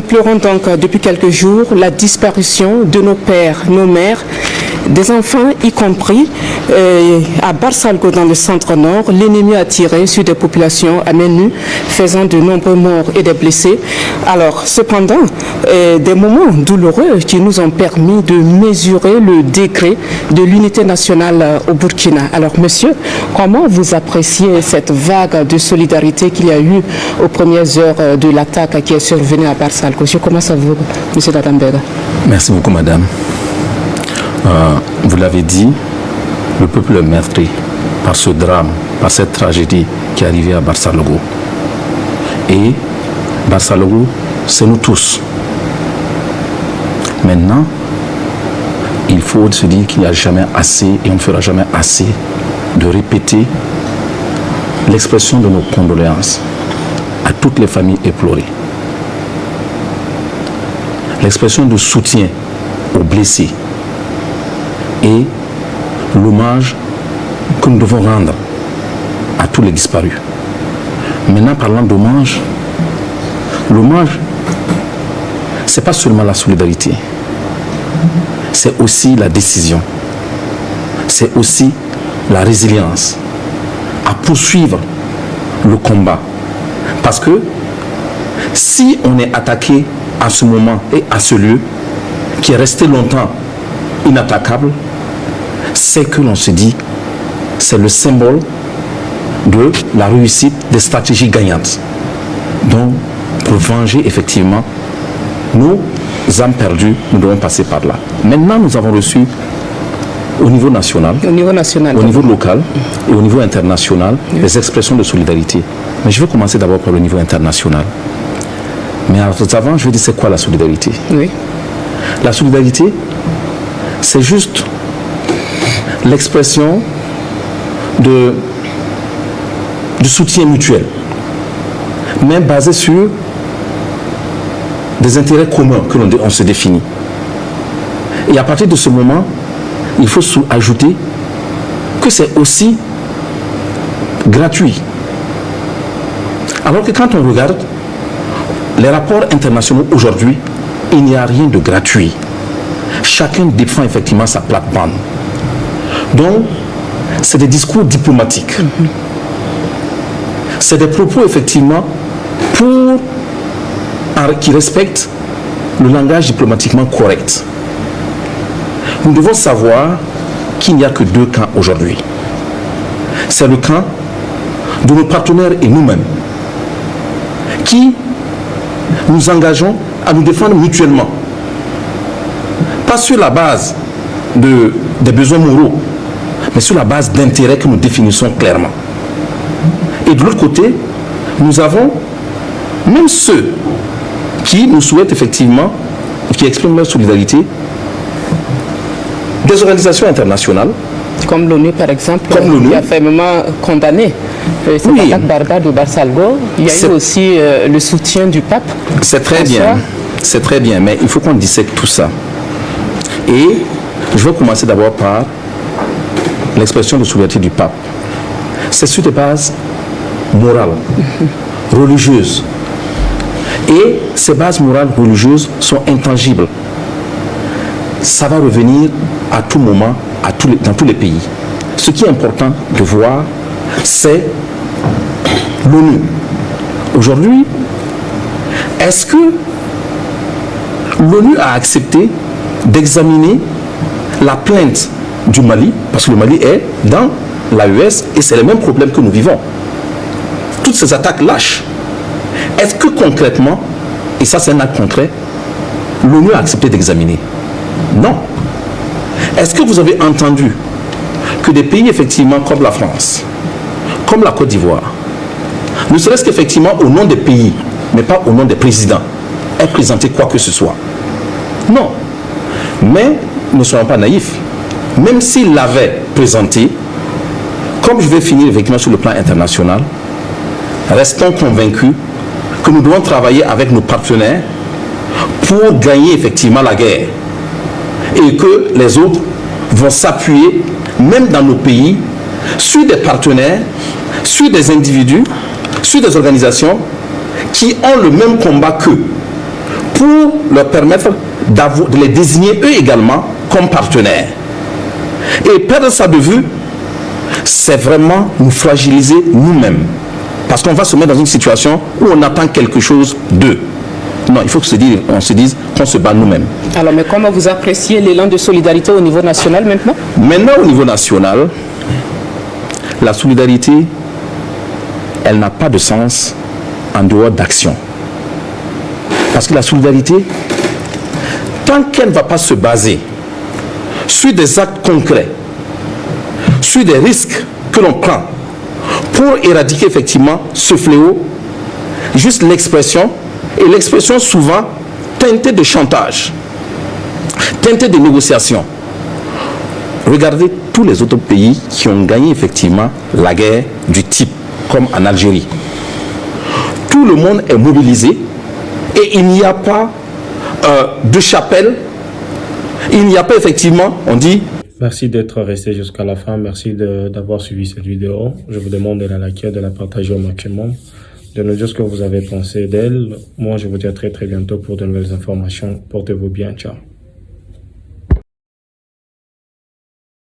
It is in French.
Nous pleurons donc depuis quelques jours la disparition de nos pères, nos mères, des enfants y compris. À Barsalgo, dans le centre-nord, l'ennemi a tiré sur des populations à main nue, faisant de nombreux morts et des blessés. Alors, cependant, des moments douloureux qui nous ont permis de mesurer le degré de l'unité nationale au Burkina. Alors, monsieur, comment vous appréciez cette vague de solidarité qu'il y a eu aux premières heures de l'attaque qui est survenue à Barsalgo? Je commence à vous, monsieur Dadambega. Merci beaucoup, madame. Vous l'avez dit, le peuple est meurtri par ce drame, par cette tragédie qui est arrivée à Barsalgo. Et Barsalgo, c'est nous tous. Maintenant, il faut se dire qu'il n'y a jamais assez, et on ne fera jamais assez, de répéter l'expression de nos condoléances à toutes les familles éplorées. L'expression de soutien aux blessés et l'hommage que nous devons rendre à tous les disparus. Maintenant, parlant d'hommage, l'hommage, ce n'est pas seulement la solidarité, c'est aussi la décision, c'est aussi la résilience à poursuivre le combat. Parce que si on est attaqué à ce moment et à ce lieu qui est resté longtemps inattaquable, c'est que l'on se dit c'est le symbole de la réussite des stratégies gagnantes. Donc, pour venger effectivement nos âmes perdues, nous devons passer par là. Maintenant, nous avons reçu au niveau national, au niveau local et au niveau international des expressions de solidarité. Mais je vais commencer d'abord par le niveau international. Mais avant, je vais dire c'est quoi la solidarité? Oui. La solidarité, c'est juste l'expression de soutien mutuel, mais basé sur des intérêts communs que l'on se définit. Et à partir de ce moment, il faut ajouter que c'est aussi gratuit. Alors que quand on regarde les rapports internationaux aujourd'hui, il n'y a rien de gratuit. Chacun défend effectivement sa plate-bande. Donc, c'est des discours diplomatiques. C'est des propos effectivement qui respectent le langage diplomatiquement correct. Nous devons savoir qu'il n'y a que deux camps aujourd'hui. C'est le camp de nos partenaires et nous-mêmes qui nous engageons à nous défendre mutuellement. Pas sur la base des besoins moraux, mais sur la base d'intérêts que nous définissons clairement. Et de l'autre côté, nous avons même ceux qui nous souhaitent effectivement, qui expriment leur solidarité, des organisations internationales. Comme l'ONU par exemple, qui a fermement condamné cette attaque barbare de Barsalgo. Il y a eu aussi le soutien du pape. C'est très bien, c'est très bien, mais il faut qu'on dissèque tout ça. Et je vais commencer d'abord par l'expression de solidarité du pape. C'est sur des bases morales, religieuses. Et ces bases morales religieuses sont intangibles. Ça va revenir à tout moment, dans tous les pays. Ce qui est important de voir, c'est l'ONU. Aujourd'hui, est-ce que l'ONU a accepté d'examiner la plainte du Mali, parce que le Mali est dans l'AES et c'est le même problème que nous vivons. Toutes ces attaques lâches. Est-ce que concrètement, et ça c'est un acte concret, l'ONU a accepté d'examiner? Non. Est-ce que vous avez entendu que des pays effectivement comme la France, comme la Côte d'Ivoire, ne serait-ce qu'effectivement au nom des pays, mais pas au nom des présidents, aient présenté quoi que ce soit? Non. Mais ne soyons pas naïfs. Même s'ils l'avaient présenté, comme je vais finir effectivement sur le plan international, restons convaincus que nous devons travailler avec nos partenaires pour gagner effectivement la guerre. Et que les autres vont s'appuyer, même dans nos pays, sur des partenaires, sur des individus, sur des organisations qui ont le même combat qu'eux, pour leur permettre de les désigner eux également comme partenaires. Et perdre ça de vue, c'est vraiment nous fragiliser nous-mêmes. Parce qu'on va se mettre dans une situation où on attend quelque chose d'eux. Non, il faut qu'on se dise qu'on se bat nous-mêmes. Alors, mais comment vous appréciez l'élan de solidarité au niveau national maintenant? Maintenant, au niveau national, la solidarité, elle n'a pas de sens en dehors d'action. Parce que la solidarité, tant qu'elle ne va pas se baser sur des actes concrets, sur des risques que l'on prend pour éradiquer effectivement ce fléau, juste l'expression, et l'expression souvent teintée de chantage, teintée de négociation. Regardez tous les autres pays qui ont gagné effectivement la guerre du type, comme en Algérie. Tout le monde est mobilisé et il n'y a pas de chapelle, il n'y a pas effectivement, on dit... Merci d'être resté jusqu'à la fin, merci d'avoir suivi cette vidéo. Je vous demande de la liker, de la partager au maximum, de nous dire ce que vous avez pensé d'elle. Moi, je vous dis à très bientôt pour de nouvelles informations. Portez-vous bien, ciao.